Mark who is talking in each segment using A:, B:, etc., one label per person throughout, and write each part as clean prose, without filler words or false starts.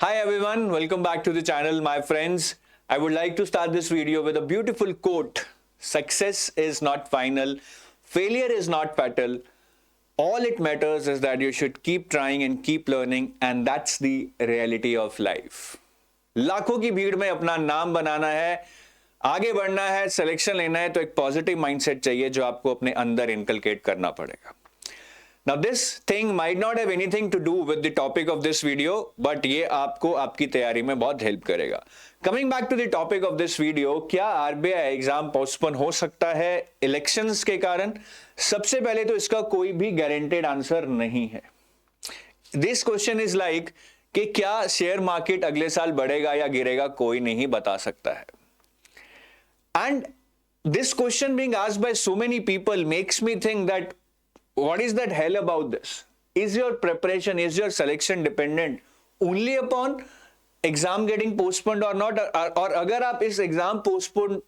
A: Hi everyone, welcome back to the channel, my friends. I would like to start this video with a beautiful quote. Success is not final, failure is not fatal. All it matters is that you should keep trying and keep learning, and that's the reality of life. लाखों की भीड़ में अपना नाम बनाना है, आगे बढ़ना है, सिलेक्शन लेना है, तो एक पॉजिटिव माइंडसेट चाहिए जो आपको अपने अंदर इनकलकेट करना पड़ेगा. Now this thing might not have anything to do with the topic of this video, but ये आपको आपकी तैयारी में बहुत हेल्प करेगा. Coming back to the topic of this video, क्या RBI एग्जाम पोस्टपोन हो सकता है इलेक्शंस के कारण? सबसे पहले तो इसका कोई भी गारंटेड आंसर नहीं है. This question is like कि क्या शेयर मार्केट अगले साल बढ़ेगा या गिरेगा, कोई नहीं बता सकता है. And this question being asked by so many people makes me think that what is that hell about this? Is your preparation, is your selection dependent only upon exam getting postponed or not? और अगर आप इस exam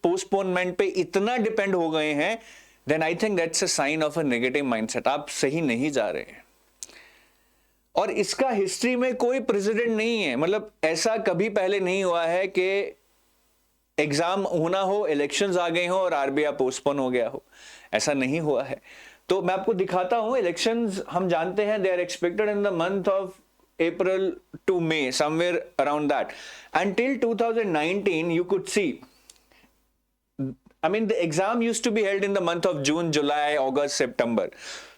A: postponement पे इतना depend हो गए हैं, then I think that's a sign of a negative mindset. आप सही नहीं जा रहे हैं. और इसका हिस्ट्री में कोई प्रेसिडेंट नहीं है. मतलब ऐसा कभी पहले नहीं हुआ है कि एग्जाम होना हो, इलेक्शंस आ गए हो और आरबीआई पोस्टपोन हो गया हो. ऐसा नहीं हुआ है. तो मैं आपको दिखाता हूं. इलेक्शंस हम जानते हैं they are expected in the month of April to May, somewhere around that. And till 2019 you could see, I mean the exam used to be held in the month of June, July, August, September.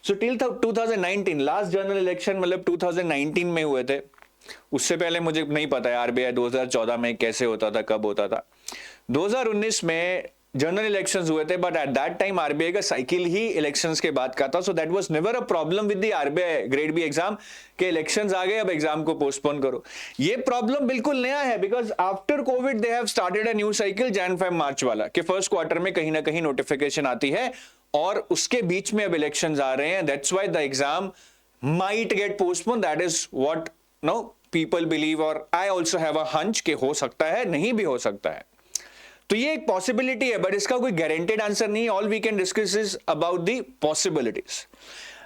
A: So till 2019 last general election मतलब 2019 में हुए थे. उससे पहले मुझे नहीं पता है आरबीआई 2014 में कैसे होता था, कब होता था. 2019 में जनरल इलेक्शंस हुए थे, but at that time RBI का साइकिल ही इलेक्शंस के बाद का था. So that was never a problem with the RBI grade B exam के इलेक्शंस आ गए, अब एग्जाम को पोस्टपोन करो. ये प्रॉब्लम बिल्कुल नया है, because after Covid they have started a new cycle Jan Feb March वाला, कि फर्स्ट क्वार्टर में कहीं ना कहीं नोटिफिकेशन आती है और उसके बीच में अब इलेक्शंस आ रहे हैं. That's why the exam might get postpone. That is what no people believe, और I also have a hunch कि हो सकता है, नहीं भी हो सकता है. तो ये एक पॉसिबिलिटी है, बट इसका कोई गारंटेड आंसर नहीं है. All we can discuss is about the possibilities.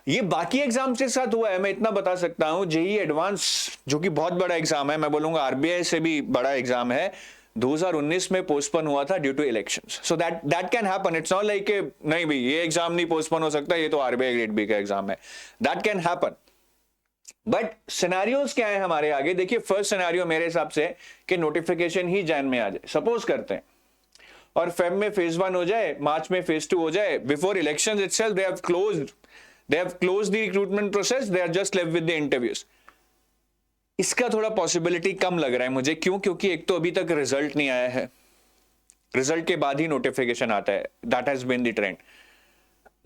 A: ये बाकी एग्जाम्स के साथ हुआ है, मैं इतना बता सकता हूं. जेईई एडवांस जो कि बहुत बड़ा एग्जाम है, मैं बोलूंगा आरबीआई से भी बड़ा एग्जाम है, 2019 में पोस्टपोन हुआ था due to elections. So that can happen. It's not like नहीं भाई ये एग्जाम नहीं पोस्टपोन हो सकता, ये तो आरबीआई ग्रेड बी का एग्जाम है. That can happen. But scenarios क्या है हमारे आगे? देखिए, फर्स्ट सिनेरियो मेरे हिसाब से कि नोटिफिकेशन ही जैन में आ जाए. सपोज करते हैं और फेब में फेज 1 हो जाए, मार्च में फेज 2 हो जाए. Before elections itself they have closed the recruitment process, they are just left with the interviews. इसका थोड़ा पॉसिबिलिटी कम लग रहा है मुझे. क्यों? क्योंकि एक तो अभी तक रिजल्ट नहीं आया है, रिजल्ट के बाद ही नोटिफिकेशन आता है. That has been the trend.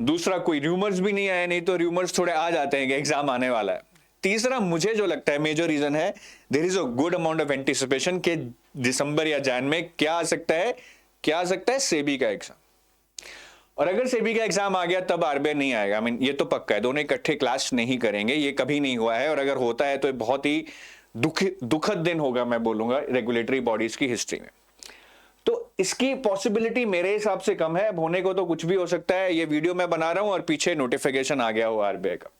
A: दूसरा, कोई रूमर्स भी नहीं आए, नहीं तो रूमर्स थोड़े आ जाते हैं कि एग्जाम आने वाला है. तीसरा, मुझे जो लगता है मेजर रीजन है, there is a good amount of anticipation के दिसंबर या जैन में क्या आ सकता है, क्या आ सकता है? सेबी का एग्जाम. और अगर सेबी का एग्जाम आ गया तब आरबीआई नहीं आएगा. आई मीन ये तो पक्का है, दोनों इकट्ठे क्लास नहीं करेंगे. ये कभी नहीं हुआ है, और अगर होता है तो बहुत ही दुखद दिन होगा, मैं बोलूंगा, रेगुलेटरी बॉडीज की हिस्ट्री में. तो इसकी पॉसिबिलिटी मेरे हिसाब से कम है. अब होने को तो कुछ भी हो सकता है. ये वीडियो मैं बना रहा हूं और पीछे नोटिफिकेशन आ गया हो आरबीआई का.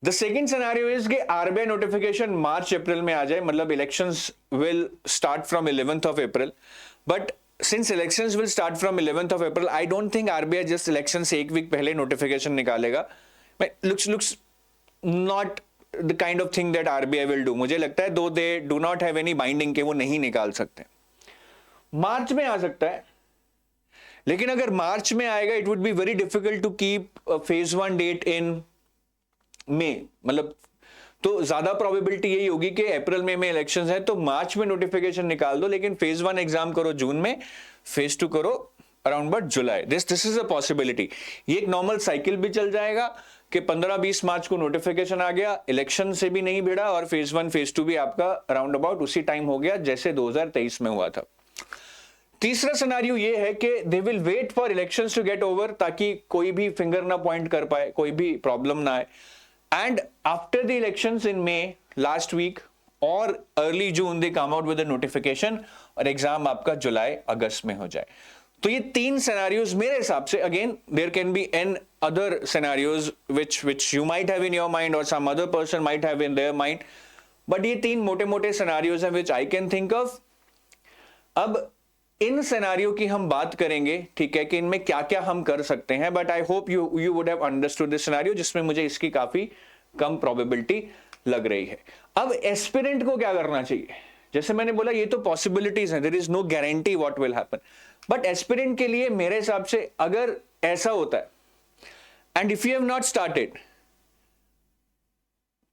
A: द सेकेंड सिनेरियो इज कि आरबीआई नोटिफिकेशन मार्च अप्रैल में आ जाए, मतलब elections will start from 11th of April. But since elections will start from 11th of April, I don't think RBI just election से एक वीक पहले नोटिफिकेशन निकालेगा. Looks not the kind of thing that RBI will do. मुझे लगता है दो they do not have any binding के वो नहीं निकाल सकते. मार्च में आ सकता है, लेकिन अगर मार्च में आएगा it would be very difficult to keep phase 1 date in में. मतलब तो ज्यादा प्रोबेबिलिटी यही होगी कि अप्रैल में इलेक्शंस है तो मार्च में नोटिफिकेशन निकाल दो, लेकिन फेज 1 एग्जाम करो जून में, फेज 2 करो around but July. This is a possibility. ये एक नॉर्मल साइकिल भी चल जाएगा कि 15-20 मार्च को नोटिफिकेशन आ गया, इलेक्शन से भी नहीं भिड़ा, और फेज 1 फेज 2 भी आपका अराउंड अबाउट उसी टाइम हो गया जैसे 2023 में हुआ था. तीसरा सिनेरियो ये है कि they will wait for elections to get over, ताकि कोई भी फिंगर ना पॉइंट कर पाए, कोई भी प्रॉब्लम ना आए. And after the elections in May, last week or early June, they come out with a notification और एग्जाम आपका जुलाई अगस्त में हो जाए. तो ये तीन सिनेरियोज मेरे हिसाब से, again there can be another scenarios which you might have in your mind or some other person might have in their mind, but ये 3 मोटे मोटे सिनेरियोज हैं विच आई कैन थिंक ऑफ। अब इन सिनेरियो की हम बात करेंगे, ठीक है, कि इनमें क्या क्या हम कर सकते हैं, but I hope you would have understood this scenario, जिसमें मुझे इसकी काफी कम प्रोबेबिलिटी लग रही है। अब एस्पिरेंट को क्या करना चाहिए? जैसे मैंने बोला ये तो पॉसिबिलिटीज हैं, there is no guarantee what will happen, but aspirant के लिए मेरे हिसाब से अगर ऐसा होता है and if you have not started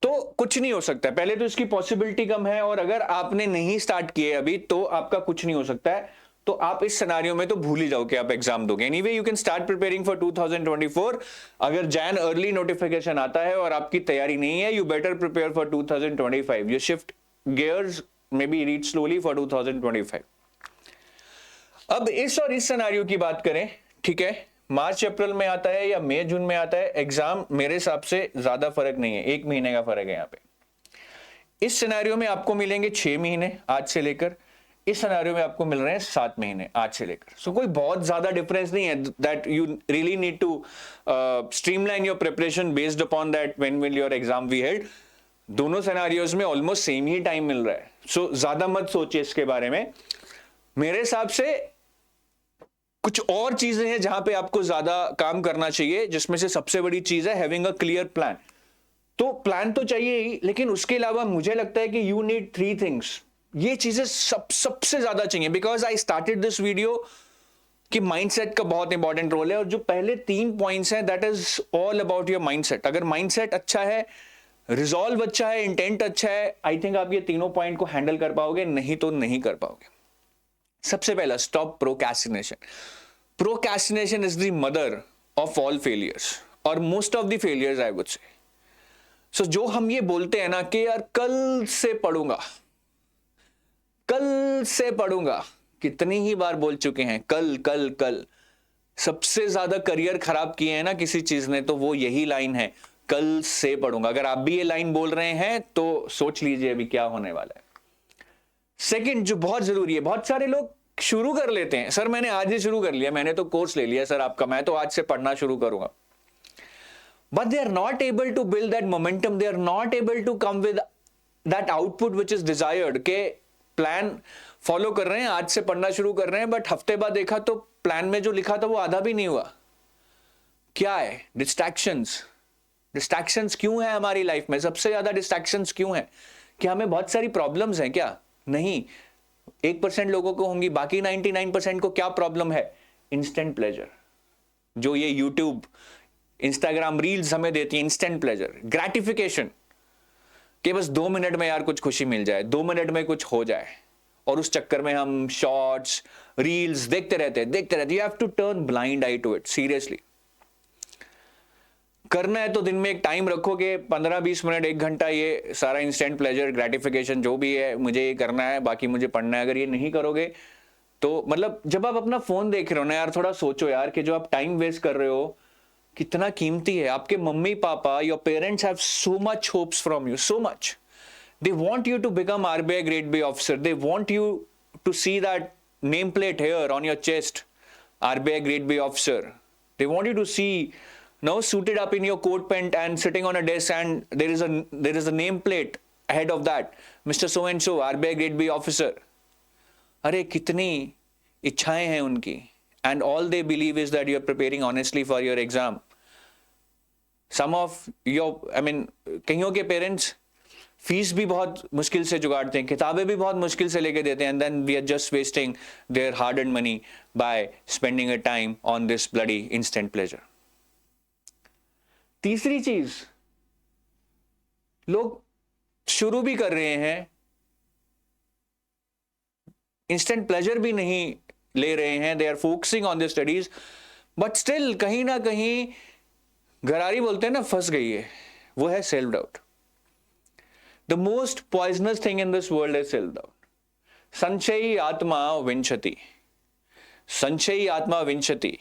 A: तो कुछ नहीं हो सकता है। पहले तो इसकी पॉसिबिलिटी कम है, और अगर आपने नहीं स्टार्ट किए अभी तो आपका कुछ नहीं हो सकता है। तो आप इस सिनेरियो में तो भूल ही जाओ कि आप एग्जाम दोगे। Anyway you can start preparing for 2024। अगर जैन अर्ली नोटिफिकेशन आता है और आपकी तैयारी नहीं है, you better prepare for 2025। You shift gears, may be read slowly for 2025। अब इस और इस सिनेरियो की बात करें, ठीक है, मार्च अप्रैल में आता है या मई जून में आता है एग्जाम, मेरे हिसाब से ज्यादा फर्क नहीं है, 1 महीने का फर्क है यहाँ पे। इस सिनेरियो में आपको मिलेंगे 6 महीने आज से लेकर, इस सिनेरियो में आपको मिल रहे हैं 7 महीने आज से लेकर। सो कोई बहुत ज्यादा डिफरेंस नहीं है, that you really need to streamline your preparation based upon that when will your exam be held. दोनों सिनेरियोज में ऑलमोस्ट सेम ही टाइम मिल रहा है, सो ज्यादा मत सोचिए इसके बारे में। मेरे हिसाब से कुछ और चीजें हैं जहां पे आपको ज्यादा काम करना चाहिए, जिसमें से सबसे बड़ी चीज है हैविंग अ क्लियर प्लान। तो प्लान तो चाहिए ही, लेकिन उसके अलावा मुझे लगता है कि यू नीड 3 थिंग्स। ये चीजें सबसे ज्यादा चाहिए, because I started this video कि माइंडसेट का बहुत इंपॉर्टेंट रोल है, और जो पहले 3 पॉइंट्स हैं that is all about your mindset. अगर माइंडसेट अच्छा है, रिजॉल्व अच्छा है, इंटेंट अच्छा है, आई थिंक आप ये तीनों पॉइंट को हैंडल कर पाओगे, नहीं तो नहीं कर पाओगे। सबसे पहला, stop procrastination. Procrastination is the mother of all failures, और most of the failures I would say. So जो हम ये बोलते हैं ना कि यार कल से पढ़ूंगा, कल से पढ़ूंगा, कितनी ही बार बोल चुके हैं कल कल कल। सबसे ज्यादा करियर खराब किए हैं ना किसी चीज ने, तो वो यही लाइन है, कल से पढ़ूंगा। अगर आप भी ये लाइन बोल रहे हैं तो सोच लीजिए अभी क्या होने वाला है। सेकंड जो बहुत जरूरी है, बहुत सारे लोग शुरू कर लेते हैं, सर मैंने आज ही शुरू कर लिया, मैंने तो कोर्स ले लिया सर आपका, मैं तो आज से पढ़ना शुरू करूंगा। But they are not able to build that momentum, they are not able to come with that output which is desired. के प्लान फॉलो कर रहे हैं, आज से पढ़ना शुरू कर रहे हैं, बट हफ्ते बाद देखा तो प्लान में जो लिखा था वो आधा भी नहीं हुआ। क्या है? डिस्ट्रैक्शंस। डिस्ट्रैक्शंस क्यों है हमारी लाइफ में? सबसे ज्यादा डिस्ट्रैक्शंस क्यों है? क्या हमें बहुत सारी प्रॉब्लम्स हैं क्या? नहीं, 1% लोगों को होंगी, बाकी 99% को क्या प्रॉब्लम है? Instant pleasure. जो ये यूट्यूब, इंस्टाग्राम रील्स हमें देती है, इंस्टेंट प्लेजर, ग्रेटिफिकेशन, कि बस 2 मिनट में यार कुछ खुशी मिल जाए, 2 मिनट में कुछ हो जाए, और उस चक्कर में हम शॉर्ट्स रील्स देखते रहते हैं। You have to turn blind eye to it. Seriously करना है तो दिन में एक टाइम रखो कि 15-20 मिनट, 1 घंटा ये सारा इंस्टेंट प्लेजर, ग्रेटिफिकेशन जो भी है मुझे ये करना है, बाकी मुझे पढ़ना है। अगर ये नहीं करोगे तो मतलब जब आप अपना फोन देख रहे हो ना यार, थोड़ा सोचो यार कि जो आप टाइम वेस्ट कर रहे हो कितना कीमती है। आपके मम्मी पापा, your parents have so much hopes from you, so much. They want you to become RBI grade B officer, they want you to see that name plate here on your chest, RBI grade B officer. They want you to see now suited up in your coat pant and sitting on a desk, and there is a nameplate ahead of that, Mr. So and so, RBI grade B officer. अरे कितनी इच्छाएं हैं उनकी, and all they believe is that you are preparing honestly for your exam. Some of your, I mean, कईयों के parents fees भी बहुत मुश्किल से जुगाड़ते हैं, किताबें भी बहुत मुश्किल से लेके देते हैं, and then we are just wasting their hard earned money by spending a time on this bloody instant pleasure. तीसरी चीज, लोग शुरू भी कर रहे हैं, इंस्टेंट प्लेजर भी नहीं ले रहे हैं, they are focusing on the studies, but still कहीं ना कहीं गरारी बोलते हैं ना, फंस गई है, वो है self doubt. The most poisonous thing in this world is self-doubt. संशयी आत्मा विंशति, संशयी आत्मा विंशति।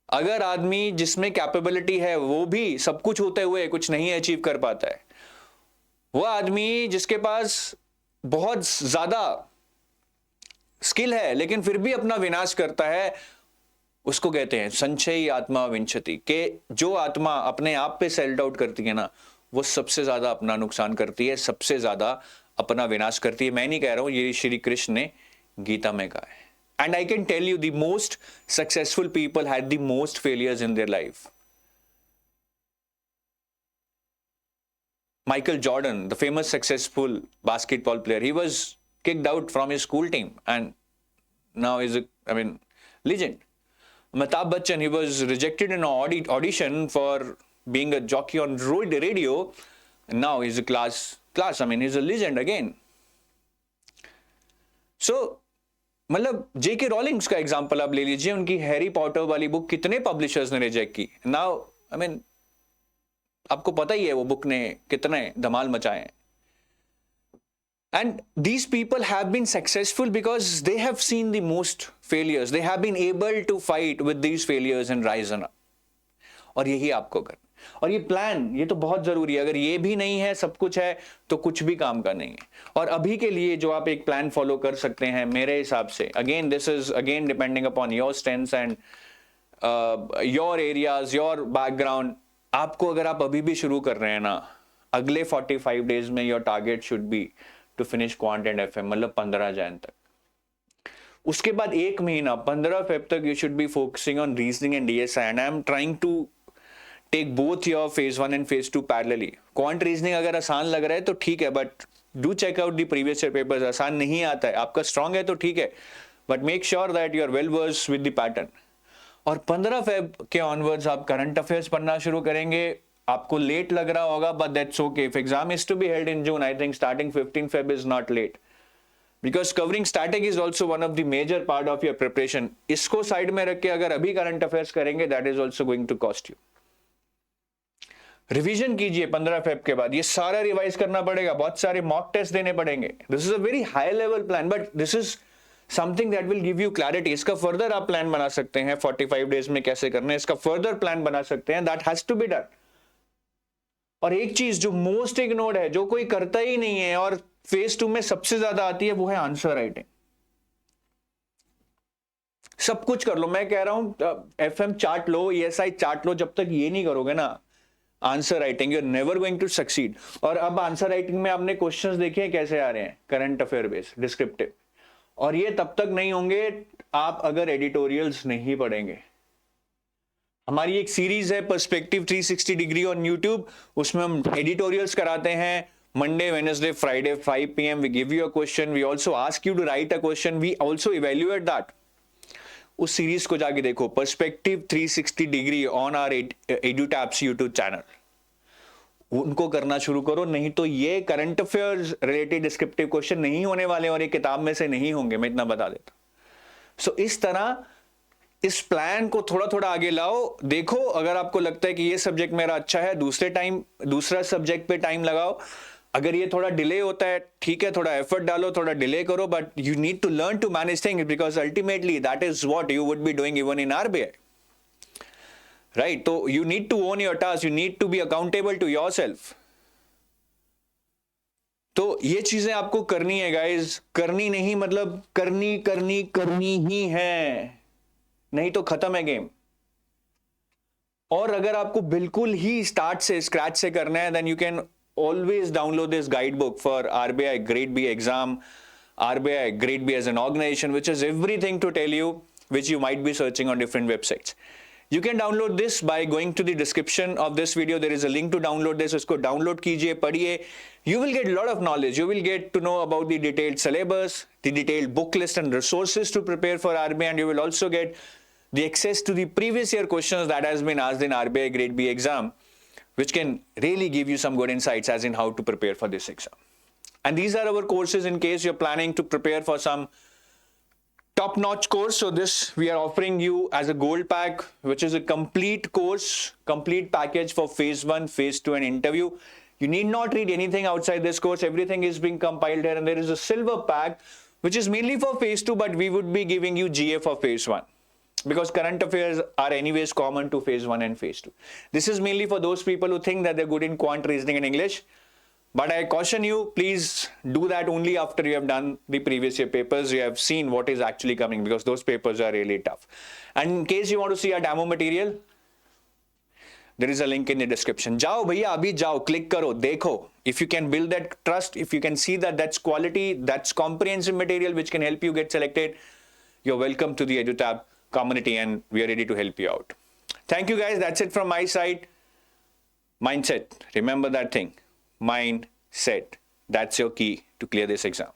A: अगर आदमी जिसमें कैपेबिलिटी है वो भी सब कुछ होते हुए कुछ नहीं अचीव कर पाता है, वो आदमी जिसके पास बहुत ज्यादा स्किल है लेकिन फिर भी अपना विनाश करता है, उसको कहते हैं संशयी आत्मा विंशति। के जो आत्मा अपने आप पे सेल्फ डाउट करती है ना, वो सबसे ज्यादा अपना नुकसान करती है, सबसे ज्यादा अपना विनाश करती है। मैं नहीं कह रहा हूं, ये श्री कृष्ण ने गीता में कहा है। And I can tell you the most successful people had the most failures in their life. Michael Jordan, the famous successful basketball player, he was kicked out from his school team and now he's legend. Amitabh Bachchan, he was rejected in an audition for being a jockey on radio and now he's a class, he's a legend again. So, मतलब जेके Rawlings का example आप ले लीजिए, उनकी Harry Potter वाली book कितने publishers ने reject की। नाउ आपको पता ही है वो बुक ने कितने धमाल मचाए हैं। And these people have been successful because they have seen the most failures, they have been able to fight with these failures and rise up. और यही आपको करना। और ये प्लान, ये तो बहुत जरूरी है। अगर ये भी नहीं है, सब कुछ है, तो कुछ भी काम का नहीं है। और अभी के लिए जो आप एक प्लान फॉलो कर सकते हैं मेरे हिसाब से, again this is again depending upon your strengths and your areas, your background. आपको अगर आप अभी भी शुरू कर रहे हैं ना, अगले 45 डेज में your target should be to finish quant and FM, मतलब 15 जन तक। उसके बाद एक महीना 15 फेब तक you should be focusing on reasoning and DSI. And I am trying to take both your phase 1 and phase 2 parallelly. Quant reasoning अगर आसान लग रहा है तो ठीक है, but do check out the previous year papers. आसान नहीं आता है, आपका स्ट्रांग है तो ठीक है, but make sure that you are well versed with the pattern. और 15 फेब के ऑनवर्ड्स आप करंट अफेयर्स पढ़ना शुरू करेंगे। आपको लेट लग रहा होगा, but that's okay. If exam is to be held in June, I think starting 15 Feb is not late, because covering static is also one of the major part of your preparation. इसको side में रख के अगर अभी current affairs करेंगे, that is also going to cost you. Revision कीजिए 15 Feb के बाद, ये सारा रिवाइज करना पड़ेगा, बहुत सारे मॉक टेस्ट देने पड़ेंगे। This is a very high level plan, but this is something that will give you clarity. इसका फर्दर आप प्लान बना सकते हैं 45 डेज में कैसे करना है, इसका फर्दर प्लान बना सकते हैं, that has to be done. और एक चीज जो मोस्ट इग्नोर्ड है, जो कोई करता ही नहीं है और फेज 2 में सबसे ज्यादा आती है, वो है आंसर राइटिंग। सब कुछ कर लो, मैं कह रहा हूं एफएम चार्ट लो, ईएसआई चार्ट लो, जब तक ये नहीं करोगे ना answer writing, you are never going to succeed. और अब आंसर राइटिंग में आपने क्वेश्चंस देखे हैं कैसे आ रहे हैं, करंट अफेयर बेस्ड, डिस्क्रिप्टिव। और ये तब तक नहीं होंगे आप अगर एडिटोरियल्स नहीं पढ़ेंगे। हमारी एक सीरीज है पर्सपेक्टिव 360 डिग्री ऑन यूट्यूब, उसमें हम एडिटोरियल्स कराते हैं Monday, Wednesday, Friday 5 PM। We give you a question, we also ask you to write a question, we also evaluate that. उस सीरीज को जाके देखो, perspective 360 degree on our Edutap's YouTube channel. उनको करना शुरू करो, नहीं तो ये current affairs related descriptive question नहीं होने वाले और ये किताब में से नहीं होंगे, मैं इतना बता देता। सो इस तरह इस प्लान को थोड़ा थोड़ा आगे लाओ। देखो, अगर आपको लगता है कि ये सब्जेक्ट मेरा अच्छा है, दूसरा सब्जेक्ट पे टाइम लगाओ। अगर ये थोड़ा डिले होता है, ठीक है, थोड़ा एफर्ट डालो, थोड़ा डिले करो, but you need to learn to manage things, because ultimately that is what you would be doing even in RBI, right? तो you need to own your task, you need to be accountable to yourself. तो ये चीजें आपको करनी है guys, करनी नहीं मतलब करनी करनी करनी ही है, नहीं तो खत्म है गेम। और अगर आपको बिल्कुल ही स्टार्ट से, स्क्रैच से करना है, then you can always download this guidebook for RBI Grade B exam, RBI Grade B as an organization, which has everything to tell you, which you might be searching on different websites. You can download this by going to the description of this video. There is a link to download this. उसको download कीजिए, पढ़िए. You will get a lot of knowledge. You will get to know about the detailed syllabus, the detailed book list and resources to prepare for RBI, and you will also get the access to the previous year questions that has been asked in RBI Grade B exam, which can really give you some good insights as in how to prepare for this exam. And these are our courses in case you're planning to prepare for some top-notch course. So this we are offering you as a gold pack, which is a complete course, complete package for phase 1, phase 2 and interview. You need not read anything outside this course. Everything is being compiled here, and there is a silver pack, which is mainly for phase 2, but we would be giving you GA for phase 1. Because current affairs are anyways common to phase 1 and phase 2. This is mainly for those people who think that they're good in quant, reasoning and English. But I caution you, please do that only after you have done the previous year papers. You have seen what is actually coming, because those papers are really tough. And in case you want to see our demo material, There is a link in the description. जाओ भैया, अभी जाओ, click करो, देखो. If you can build that trust, if you can see that that's quality, that's comprehensive material which can help you get selected, you're welcome to the EduTab community, and we are ready to help you out. Thank you guys. That's it from my side. Mindset. Remember that thing. Mindset. That's your key to clear this exam.